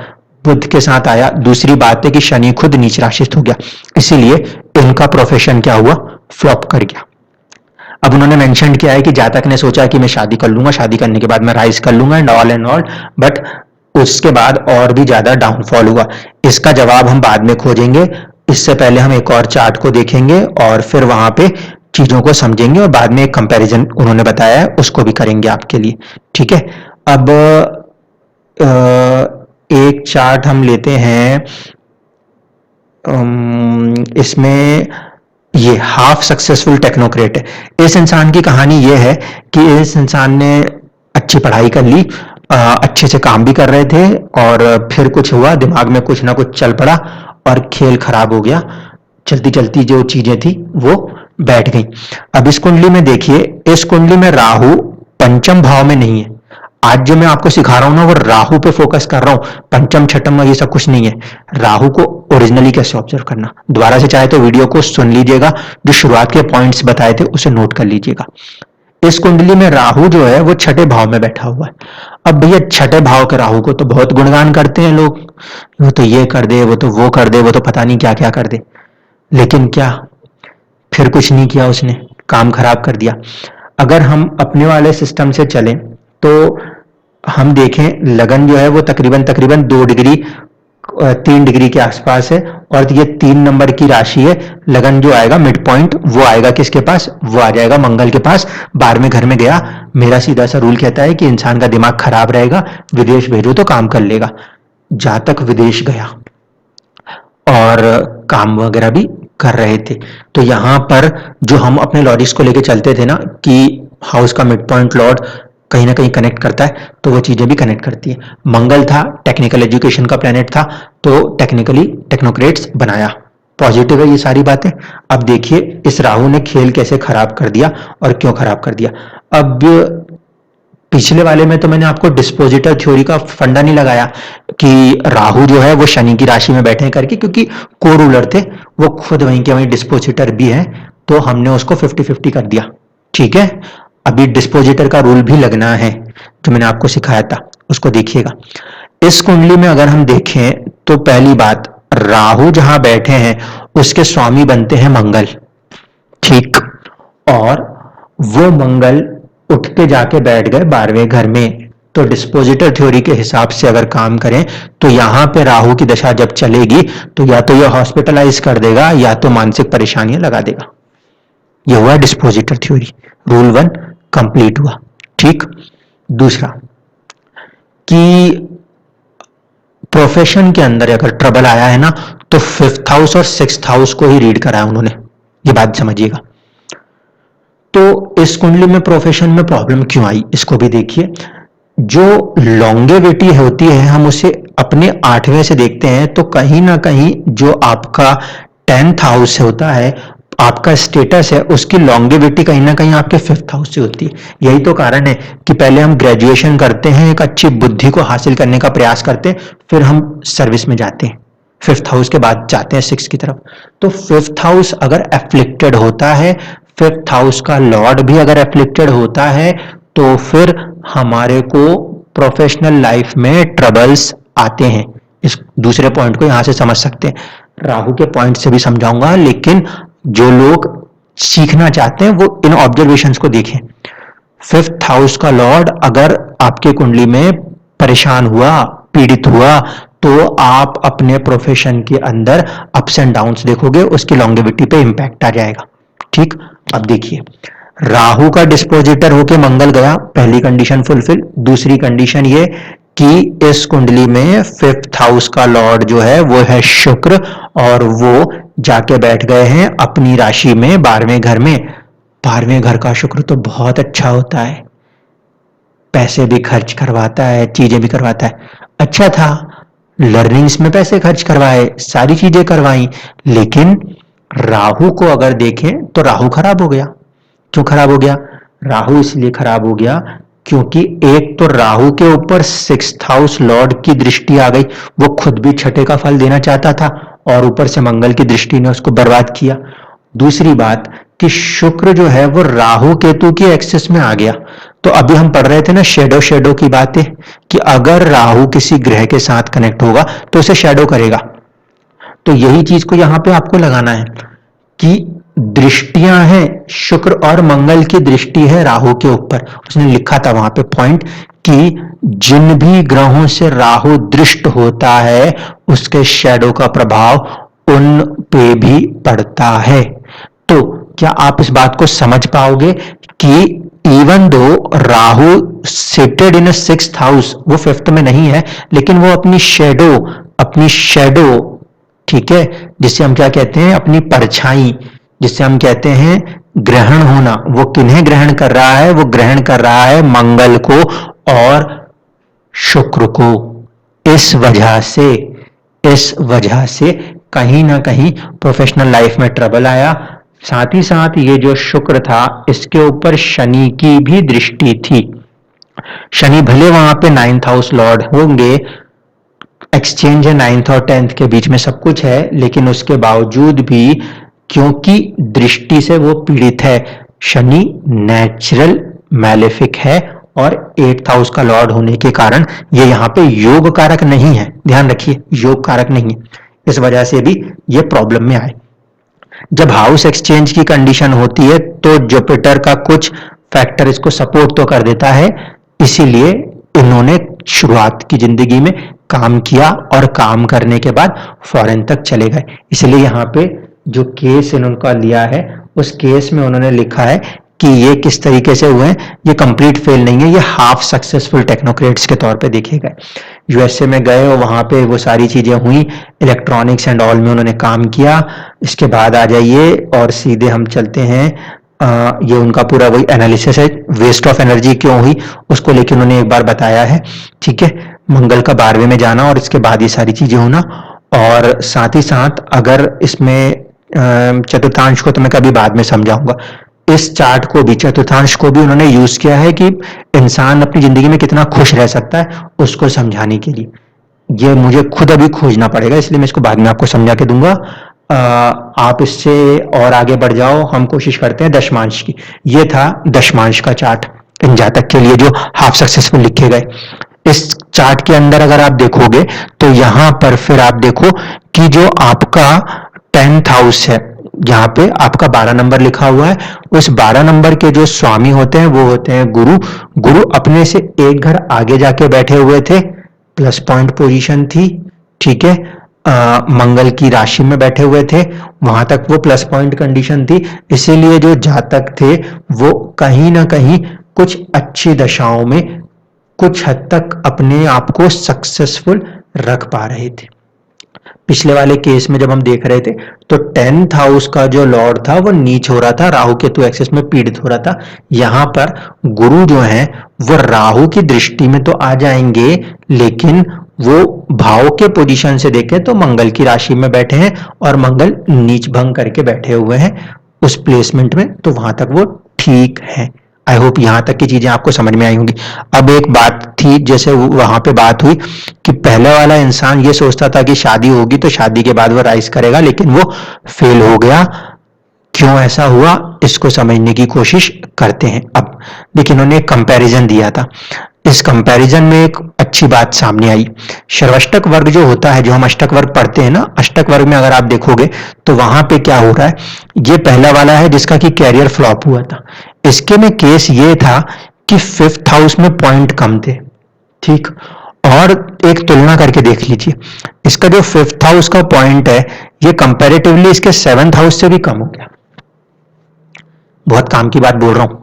A: बुध के साथ आया। दूसरी बात है कि शनि खुद नीच राशिस्थ हो गया, इसीलिए इनका प्रोफेशन क्या हुआ? फ्लॉप कर गया। अब उन्होंने मेंशन किया है कि जातक ने सोचा कि मैं शादी कर लूंगा, शादी करने के बाद मैं राइज कर लूंगा एंड ऑल, बट उसके बाद और भी ज्यादा डाउनफॉल हुआ। इसका जवाब हम बाद में खोजेंगे, इससे पहले हम एक और चार्ट को देखेंगे और फिर वहां पे चीजों को समझेंगे, और बाद में एक कंपैरिजन उन्होंने बताया है उसको भी करेंगे आपके लिए, ठीक है। अब एक चार्ट हम लेते हैं, इसमें ये हाफ सक्सेसफुल टेक्नोक्रेट है। इस इंसान की कहानी ये है कि इस इंसान ने अच्छी पढ़ाई कर ली, अच्छे से काम भी कर रहे थे, और फिर कुछ हुआ, दिमाग में कुछ ना कुछ चल पड़ा और खेल खराब हो गया। चलती चलती जो चीजें थी वो बैठ गई। अब इस कुंडली में देखिए, इस कुंडली में राहु पंचम भाव में नहीं है। आज जो मैं आपको सिखा रहा हूं ना, वो राहु पे फोकस कर रहा हूं, पंचम छठम में ये सब कुछ नहीं है। राहु को ओरिजिनली कैसे ऑब्जर्व करना, दोबारा से चाहे तो वीडियो को सुन लीजिएगा, जो शुरुआत के पॉइंट्स बताए थे उसे नोट कर लीजिएगा। इस कुंडली में राहु जो है वो छठे भाव में बैठा हुआ है। अब भैया छठे भाव के राहु को तो बहुत गुणगान करते हैं लोग, वो तो ये कर दे, वो तो वो कर दे, वो तो पता नहीं क्या क्या कर दे, लेकिन क्या फिर कुछ नहीं किया उसने, काम खराब कर दिया। अगर हम अपने वाले सिस्टम से चलें तो हम देखें लगन जो है वो तकरीबन तकरीबन 2 डिग्री 3 डिग्री के आसपास है, और ये 3 नंबर की राशि है। लगन जो आएगा मिड पॉइंट वो आएगा किसके पास, वो आ जाएगा मंगल के पास। 12वें घर में गया, मेरा सीधा सा रूल कहता है कि इंसान का दिमाग खराब रहेगा, विदेश भेजो तो काम कर लेगा। जहां तक विदेश गया और काम वगैरह भी कर रहे थे, तो यहां पर जो हम अपने लॉजिक्स को लेके चलते थे ना कि हाउस का मिड पॉइंट लॉर्ड कहीं ना कहीं कनेक्ट करता है, तो वो चीजें भी कनेक्ट करती है। मंगल था, टेक्निकल एजुकेशन का प्लेनेट था, तो टेक्निकली टेक्नोक्रेट्स बनाया, पॉजिटिव है ये सारी बातें। अब देखिए इस राहु ने खेल कैसे खराब कर दिया और क्यों खराब कर दिया। अब पिछले वाले में तो मैंने आपको डिस्पोजिटर थ्योरी का फंडा नहीं लगाया कि राहु जो है वो शनि की राशि में बैठे करके, क्योंकि को रूलर थे, वो खुद वहीं के वहीं डिस्पोजिटर भी है, तो हमने उसको 50-50 कर दिया। ठीक है, अभी डिस्पोजिटर का रूल भी लगना है जो मैंने आपको सिखाया था, उसको देखिएगा। इस कुंडली में अगर हम देखें तो पहली बात, राहु जहां बैठे हैं उसके स्वामी बनते हैं मंगल, ठीक, और वो मंगल उठ के जाके बैठ गए 12वें घर में। तो डिस्पोजिटर थ्योरी के हिसाब से अगर काम करें तो यहां पे राहु की दशा जब चलेगी तो या तो ये हॉस्पिटलाइज कर देगा या तो मानसिक परेशानियां लगा देगा। ये हुआ डिस्पोजिटर थ्योरी, रूल 1 कंप्लीट हुआ। ठीक, दूसरा कि प्रोफेशन के अंदर अगर ट्रबल आया है ना तो 5th हाउस और 6th हाउस को ही रीड कराया उन्होंने, ये बात समझिएगा। तो इस कुंडली में प्रोफेशन में प्रॉब्लम क्यों आई इसको भी देखिए। जो लॉन्गेविटी होती है हम उसे अपने 8वें से देखते हैं, तो कहीं ना कहीं जो आपका 10th हाउस होता है, आपका स्टेटस है, उसकी लॉन्गेविटी कहीं ना कहीं आपके 5th हाउस से होती है। यही तो कारण है कि पहले हम ग्रेजुएशन करते हैं, एक अच्छी बुद्धि को हासिल करने का प्रयास करते हैं, फिर हम सर्विस में जाते हैं, 5th हाउस के बाद जाते हैं 6 की तरफ। तो 5th हाउस अगर एफ्लिक्टेड होता है, 5th हाउस का लॉर्ड भी अगर एफ्लिक्टेड होता है, तो फिर हमारे को प्रोफेशनल लाइफ में ट्रबल्स आते हैं। इस दूसरे पॉइंट को यहां से समझ सकते हैं, राहु के पॉइंट से भी समझाऊंगा, लेकिन जो लोग सीखना चाहते हैं वो इन ऑब्जर्वेशंस को देखें। 5th हाउस का लॉर्ड अगर आपके कुंडली में परेशान हुआ, पीड़ित हुआ, तो आप अपने प्रोफेशन के अंदर अप्स एंड डाउन्स देखोगे, उसकी लॉन्गेविटी पे इंपैक्ट आ जाएगा। ठीक, अब देखिए राहु का डिस्पोजिटर होके मंगल गया, पहली कंडीशन फुलफिल। दूसरी कंडीशन ये कि इस कुंडली में 5th हाउस का लॉर्ड जो है वो है शुक्र, और वो जाके बैठ गए हैं अपनी राशि में 12वें घर में। 12वें घर का शुक्र तो बहुत अच्छा होता है, पैसे भी खर्च करवाता है, चीजें भी करवाता है। अच्छा था, लर्निंग्स में पैसे खर्च करवाए, सारी चीजें करवाई, लेकिन राहु को अगर देखें तो राहु खराब हो गया। क्यों खराब हो गया? राहु इसलिए खराब हो गया क्योंकि एक तो राहु के ऊपर 6th हाउस लॉर्ड की दृष्टि आ गई, वो खुद भी छठे का फल देना चाहता था और ऊपर से मंगल की दृष्टि ने उसको बर्बाद किया। दूसरी बात कि शुक्र जो है वो राहु केतु की एक्सेस में आ गया। तो अभी हम पढ़ रहे थे ना शेडो की बातें, कि अगर राहु किसी ग्रह के साथ कनेक्ट होगा तो उसे शेडो करेगा। तो यही चीज को यहां पे आपको लगाना है कि दृष्टियां हैं, शुक्र और मंगल की दृष्टि है राहु के ऊपर। उसने लिखा था वहां पे पॉइंट कि जिन भी ग्रहों से राहु दृष्ट होता है उसके शैडो का प्रभाव उन पे भी पड़ता है। तो क्या आप इस बात को समझ पाओगे कि इवन दो राहु सिटेड इन 6th हाउस, वो 5th में नहीं है, लेकिन वो अपनी शेडो, ठीक है, जिसे हम क्या कहते हैं, अपनी परछाई, जिसे हम कहते हैं ग्रहण होना, वो किन्हें ग्रहण कर रहा है? वो ग्रहण कर रहा है मंगल को और शुक्र को। इस वजह से कहीं ना कहीं प्रोफेशनल लाइफ में ट्रबल आया। साथ ही साथ ये जो शुक्र था इसके ऊपर शनि की भी दृष्टि थी। शनि भले वहां पे 9th हाउस लॉर्ड होंगे, एक्सचेंज है 9th और 10th के बीच में सब कुछ है, लेकिन उसके बावजूद भी क्योंकि दृष्टि से वो पीड़ित है, शनि नेचुरल मैलेफिक है और 8th हाउस का लॉर्ड होने के कारण ये यहाँ पे योग कारक नहीं है, ध्यान रखिए योग कारक नहीं है, इस वजह से भी ये प्रॉब्लम में आए। जब हाउस एक्सचेंज की कंडीशन होती है तो जुपिटर का कुछ फैक्टर इसको सपोर्ट तो कर देता है, इसीलिए इन्होंने शुरुआत की जिंदगी में काम किया और काम करने के बाद फॉरेन तक चले गए। इसलिए यहाँ पे जो केस इन्होंने लिया है उस केस में उन्होंने लिखा है कि ये किस तरीके से हुए हैं, ये कंप्लीट फेल नहीं है, ये हाफ सक्सेसफुल टेक्नोक्रेट्स के तौर पे देखे गए। यूएसए में गए और वहां पे वो सारी चीजें हुई, इलेक्ट्रॉनिक्स एंड ऑल में उन्होंने काम किया। इसके बाद आ जाइए और सीधे हम चलते हैं, ये उनका पूरा वही एनालिसिस है, वेस्ट ऑफ एनर्जी क्यों हुई उसको लेकर उन्होंने एक बार बताया है, ठीक है। मंगल का 12वें में जाना और इसके बाद ये सारी चीजें होना, और साथ ही साथ अगर इसमें चतुर्थांश को तो मैं कभी बाद में समझाऊंगा, इस चार्ट को भी चतुर्थांश को भी उन्होंने यूज किया है कि इंसान अपनी जिंदगी में कितना खुश रह सकता है उसको समझाने के लिए। ये मुझे खुद अभी खोजना पड़ेगा, इसलिए मैं इसको बाद में आपको समझा के दूंगा। आप इससे और आगे बढ़ जाओ, हम कोशिश करते हैं दशमांश की। ये था दशमांश का चार्ट इन जातक के लिए जो हाफ सक्सेसफुल लिखे गए। इस चार्ट के अंदर अगर आप देखोगे तो यहां पर फिर आप देखो कि जो आपका 10th हाउस है, यहाँ पे आपका 12 नंबर लिखा हुआ है, उस 12 नंबर के जो स्वामी होते हैं वो होते हैं गुरु। गुरु अपने से एक घर आगे जाके बैठे हुए थे, प्लस पॉइंट पोजीशन थी, ठीक है। मंगल की राशि में बैठे हुए थे, वहां तक वो प्लस पॉइंट कंडीशन थी, इसीलिए जो जातक थे वो कहीं ना कहीं कुछ अच्छी दशाओं में कुछ हद तक अपने आप को सक्सेसफुल रख पा रहे थे। पिछले वाले केस में जब हम देख रहे थे तो 10th हाउस का जो लॉर्ड था वो नीच हो रहा था, राहु केतु एक्सिस में पीड़ित हो रहा था। यहां पर गुरु जो है वो राहु की दृष्टि में तो आ जाएंगे, लेकिन वो भाव के पोजीशन से देखें तो मंगल की राशि में बैठे हैं और मंगल नीच भंग करके बैठे हुए हैं उस प्लेसमेंट में, तो वहां तक वो ठीक है। आई होप यहां तक की चीजें आपको समझ में आई होंगी। अब एक बात थी, जैसे वहां पे बात हुई कि पहले वाला इंसान ये सोचता था कि शादी होगी तो शादी के बाद वो राइज करेगा, लेकिन वो फेल हो गया। क्यों ऐसा हुआ इसको समझने की कोशिश करते हैं। अब देखिए इन्होंने एक कंपैरिजन दिया था, इस कंपैरिजन में एक अच्छी बात सामने आई। सर्वाष्टक वर्ग जो होता है, जो हम अष्टक वर्ग पढ़ते हैं ना, अष्टक वर्ग में अगर आप देखोगे तो वहां पे क्या हो रहा है, ये पहला वाला है जिसका कि कैरियर फ्लॉप हुआ था। इसके में केस ये था कि 5th हाउस में पॉइंट कम थे, ठीक। और एक तुलना करके देख लीजिए, इसका जो 5th हाउस का पॉइंट है ये कंपैरेटिवली इसके 7th हाउस से भी कम हो गया। बहुत काम की बात बोल रहा हूं।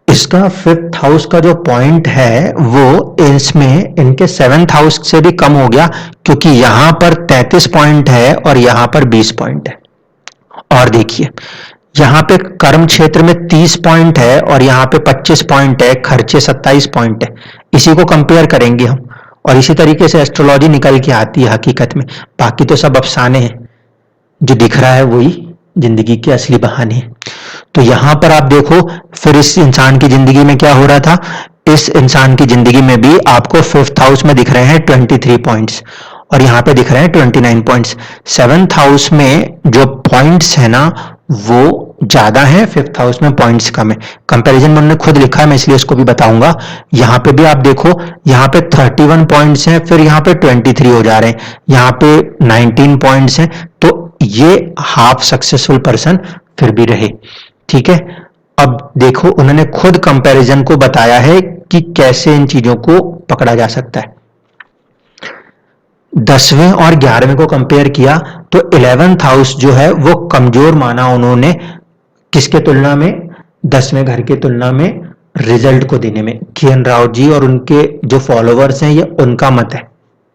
A: इसका 5th हाउस का जो पॉइंट है वो इसमें इनके 7th हाउस से भी कम हो गया, क्योंकि यहां पर 33 पॉइंट है और यहां पर 20 पॉइंट है। और देखिए यहां पे कर्म क्षेत्र में 30 पॉइंट है और यहां पे 25 पॉइंट है, खर्चे 27 पॉइंट है। इसी को कंपेयर करेंगे हम, और इसी तरीके से एस्ट्रोलॉजी निकल के आती है हकीकत में। बाकी तो सब अफसाने हैं, जो दिख रहा है वही जिंदगी के असली बहाने हैं। तो यहां पर आप देखो फिर इस इंसान की जिंदगी में क्या हो रहा था, इस इंसान की जिंदगी में भी आपको 5th हाउस में दिख रहे हैं 23 पॉइंट्स और यहां पे दिख रहे हैं 29 पॉइंट्स। 7th हाउस में जो पॉइंट्स है ना वो ज्यादा है, 5th हाउस में पॉइंट्स कम है। कंपैरिजन में उन्होंने खुद लिखा है, मैं इसलिए उसको भी बताऊंगा। यहां पे भी आप देखो, यहां पे 31 पॉइंट्स हैं, फिर यहां पे 23 हो जा रहे हैं, यहां पे 19 पॉइंट्स हैं, तो ये हाफ सक्सेसफुल पर्सन फिर भी रहे, ठीक है। अब देखो उन्होंने खुद कंपैरिजन को बताया है कि कैसे इन चीजों को पकड़ा जा सकता है। 10वें और 11वें को कंपेयर किया तो 11th हाउस जो है वो कमजोर माना उन्होंने, किसके तुलना में, 10वें घर के तुलना में रिजल्ट को देने में। किरण राव जी और उनके जो फॉलोवर्स हैं ये उनका मत है,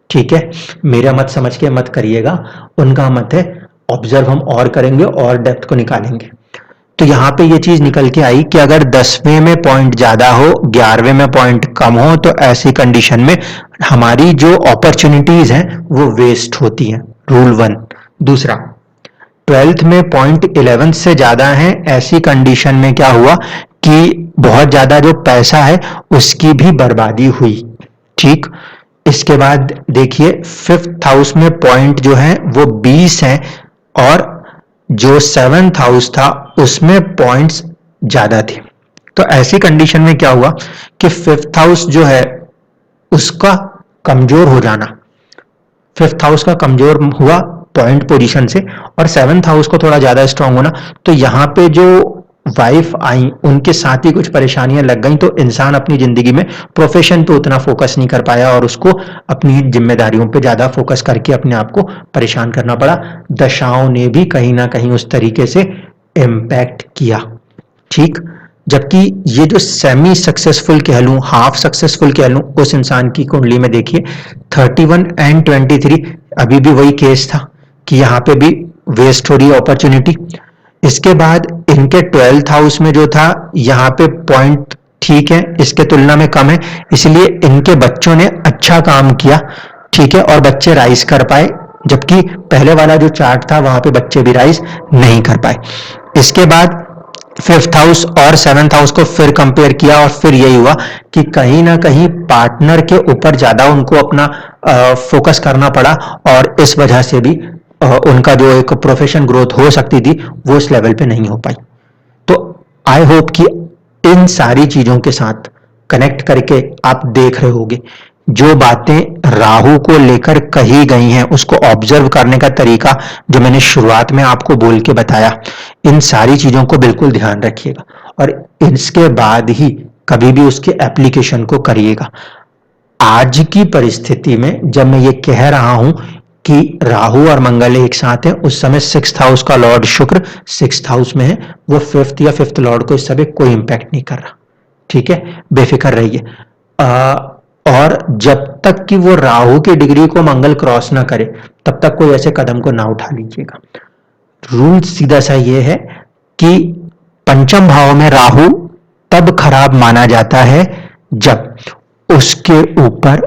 A: ठीक है। मेरा मत समझ के मत करिएगा, उनका मत है। ऑब्जर्व हम और करेंगे और डेप्थ को निकालेंगे। तो यहां पे ये चीज निकल के आई कि अगर 10वें में पॉइंट ज्यादा हो, 11वें में पॉइंट कम हो, तो ऐसी कंडीशन में हमारी जो अपॉर्चुनिटीज हैं वो वेस्ट होती हैं, रूल 1। दूसरा, 12th में पॉइंट 11th से ज्यादा है, ऐसी कंडीशन में क्या हुआ कि बहुत ज्यादा जो पैसा है उसकी भी बर्बादी हुई, ठीक। इसके बाद देखिए 5th हाउस में पॉइंट जो है वो 20 है और जो 7th हाउस था उसमें पॉइंट्स ज्यादा थे, तो ऐसी कंडीशन में क्या हुआ कि फिफ्थ हाउस जो है उसका कमजोर हो जाना, फिफ्थ हाउस का कमजोर हुआ पॉइंट पोजीशन से, और सेवंथ हाउस को थोड़ा ज्यादा स्ट्रांग होना, तो यहां पे जो वाइफ आई उनके साथ ही कुछ परेशानियां लग गई, तो इंसान अपनी जिंदगी में प्रोफेशन पे उतना फोकस नहीं कर पाया और उसको अपनी जिम्मेदारियों पे ज्यादा फोकस करके अपने आप को परेशान करना पड़ा। दशाओं ने भी कहीं ना कहीं उस तरीके से इम्पैक्ट किया, ठीक। जबकि ये जो सेमी सक्सेसफुल कह लूं, हाफ सक्सेसफुल कह लूं, उस इंसान की कुंडली में देखिए 31 एंड 23 अभी भी वही केस था कि यहाँ पे भी वेस्ट हो रही है अपॉर्चुनिटी। इसके बाद इनके 12th हाउस में जो था यहाँ पे पॉइंट ठीक है, इसके तुलना में कम है, इसलिए इनके बच्चों ने अच्छा काम किया, ठीक है, और बच्चे राइज कर पाए, जबकि पहले वाला जो चार्ट था वहां पे बच्चे भी राइज नहीं कर पाए। इसके बाद फिफ्थ हाउस और सेवंथ हाउस को फिर कंपेयर किया और फिर यही हुआ कि कहीं ना कहीं पार्टनर के ऊपर ज्यादा उनको अपना फोकस करना पड़ा, और इस वजह से भी उनका जो एक प्रोफेशन ग्रोथ हो सकती थी वो इस लेवल पे नहीं हो पाई। तो आई होप कि इन सारी चीजों के साथ कनेक्ट करके आप देख रहे होंगे जो बातें राहु को लेकर कही गई हैं, उसको ऑब्जर्व करने का तरीका जो मैंने शुरुआत में आपको बोल के बताया, इन सारी चीजों को बिल्कुल ध्यान रखिएगा और इसके बाद ही कभी भी उसके एप्लीकेशन को करिएगा। आज की परिस्थिति में जब मैं ये कह रहा हूं कि राहु और मंगल एक साथ हैं, उस समय सिक्स्थ हाउस का लॉर्ड शुक्र सिक्स्थ हाउस में है, वो फिफ्थ या फिफ्थ लॉर्ड को इस समय कोई इंपैक्ट नहीं कर रहा, ठीक है, बेफिक्र रहिए। और जब तक कि वो राहु की डिग्री को मंगल क्रॉस ना करे तब तक कोई ऐसे कदम को ना उठा लीजिएगा। रूल सीधा सा ये है कि पंचम भाव में राहु तब खराब माना जाता है जब उसके ऊपर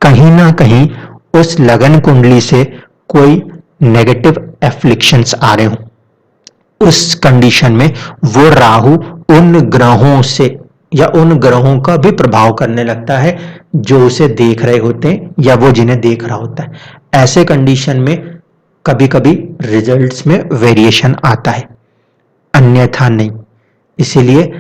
A: कहीं ना कहीं उस लगन कुंडली से कोई नेगेटिव एफ्लिक्शंस आ रहे हो। उस कंडीशन में वो राहु उन ग्रहों से या उन ग्रहों का भी प्रभाव करने लगता है जो उसे देख रहे होते हैं या वो जिन्हें देख रहा होता है। ऐसे कंडीशन में कभी कभी रिजल्ट्स में वेरिएशन आता है, अन्यथा नहीं। इसीलिए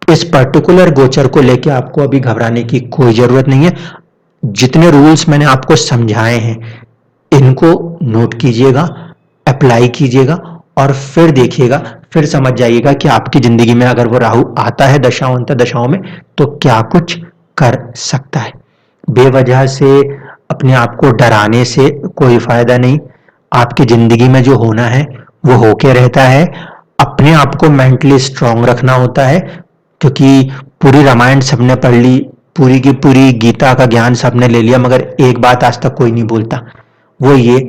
A: इस पर्टिकुलर गोचर को लेकर आपको अभी घबराने की कोई जरूरत नहीं है। जितने रूल्स मैंने आपको समझाए हैं इनको नोट कीजिएगा, अप्लाई कीजिएगा और फिर देखिएगा, फिर समझ जाइएगा कि आपकी जिंदगी में अगर वो राहु आता है दशाओं अंतर दशाओं में तो क्या कुछ कर सकता है। बेवजह से अपने आप को डराने से कोई फायदा नहीं। आपकी जिंदगी में जो होना है वो होके रहता है। अपने आप को मेंटली स्ट्रांग रखना होता है, क्योंकि पूरी रामायण सबने पढ़ ली, पूरी की पूरी गीता का ज्ञान सबने ले लिया, मगर एक बात आज तक कोई नहीं बोलता, वो ये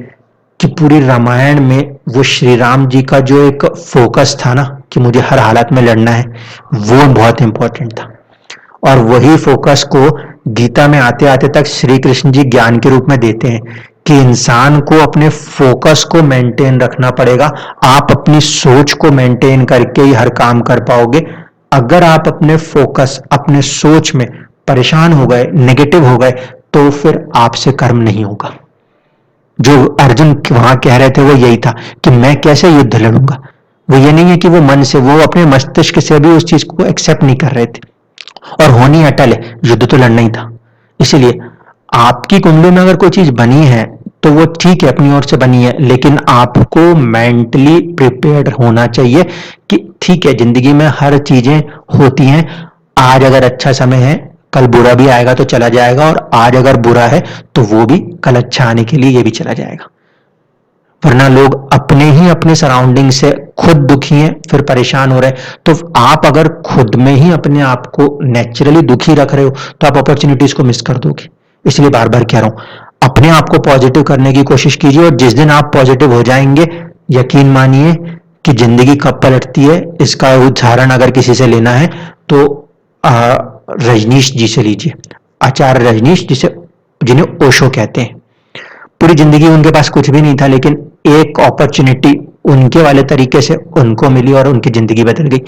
A: कि पूरी रामायण में वो श्री राम जी का जो एक फोकस था ना कि मुझे हर हालत में लड़ना है, वो बहुत इंपॉर्टेंट था। और वही फोकस को गीता में आते आते तक श्री कृष्ण जी ज्ञान के रूप में देते हैं कि इंसान को अपने फोकस को मेंटेन रखना पड़ेगा। आप अपनी सोच को मेंटेन करके ही हर काम कर पाओगे। अगर आप अपने फोकस, अपने सोच में परेशान हो गए, नेगेटिव हो गए, तो फिर आपसे कर्म नहीं होगा। जो अर्जुन वहां कह रहे थे वो यही था कि मैं कैसे युद्ध लड़ूंगा। वो ये नहीं है कि वो मन से, वो अपने मस्तिष्क से भी उस चीज को एक्सेप्ट नहीं कर रहे थे, और होनी अटल है, युद्ध तो लड़ना ही था। इसीलिए आपकी कुंडली में अगर कोई चीज बनी है तो वो ठीक है, अपनी ओर से बनी है, लेकिन आपको मेंटली प्रिपेयर्ड होना चाहिए कि ठीक है, जिंदगी में हर चीजें होती हैं। आज अगर अच्छा समय है कल बुरा भी आएगा तो चला जाएगा, और आज अगर बुरा है तो वो भी कल अच्छा आने के लिए ये भी चला जाएगा। वरना लोग अपने ही अपने सराउंडिंग से खुद दुखी हैं, फिर परेशान हो रहे हैं। तो आप अगर खुद में ही अपने आप को नेचुरली दुखी रख रहे हो तो आप अपॉर्चुनिटीज को मिस कर दोगे। इसलिए बार बार कह रहा हूं, अपने आप को पॉजिटिव करने की कोशिश कीजिए, और जिस दिन आप पॉजिटिव हो जाएंगे, यकीन मानिए कि जिंदगी कब पलटती है इसका उदाहरण अगर किसी से लेना है तो रजनीश जी से लीजिए। आचार्य रजनीश जिन्हें ओशो कहते हैं, पूरी जिंदगी उनके पास कुछ भी नहीं था, लेकिन एक अपॉर्चुनिटी उनके वाले तरीके से उनको मिली और उनकी जिंदगी बदल गई।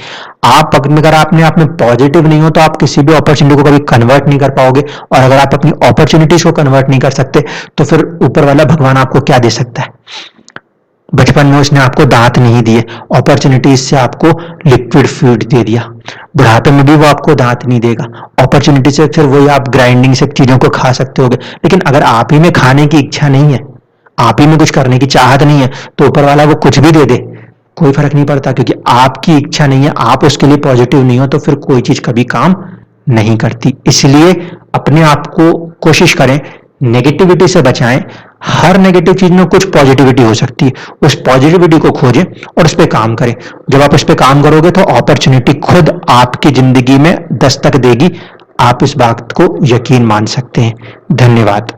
A: आप अगर अपने आप में पॉजिटिव नहीं हो तो आप किसी भी अपॉर्चुनिटी को कभी कन्वर्ट नहीं कर पाओगे, और अगर आप अपनी अपॉर्चुनिटीज को कन्वर्ट नहीं कर सकते तो फिर ऊपर वाला भगवान आपको क्या दे सकता है। बचपन में उसने आपको दांत नहीं दिए, अपॉर्चुनिटीज से आपको लिक्विड फूड दे दिया। बुढ़ापे में भी वो आपको दांत नहीं देगा। अपॉर्चुनिटी से फिर वही आप ग्राइंडिंग से चीजों को खा सकते होगे, लेकिन अगर आप ही में खाने की इच्छा नहीं है, आप ही में कुछ करने की चाहत नहीं है, तो ऊपर वाला वो कुछ भी दे दे, कोई फर्क नहीं पड़ता, क्योंकि आपकी इच्छा नहीं है, आप उसके लिए पॉजिटिव नहीं हो, तो फिर कोई चीज कभी काम नहीं करती। इसलिए अपने आप को कोशिश करें, नेगेटिविटी से बचाएं। हर नेगेटिव चीज में कुछ पॉजिटिविटी हो सकती है, उस पॉजिटिविटी को खोजें और उस पर काम करें। जब आप उस पर काम करोगे तो अपॉर्चुनिटी खुद आपकी जिंदगी में दस्तक देगी। आप इस बात को यकीन मान सकते हैं। धन्यवाद।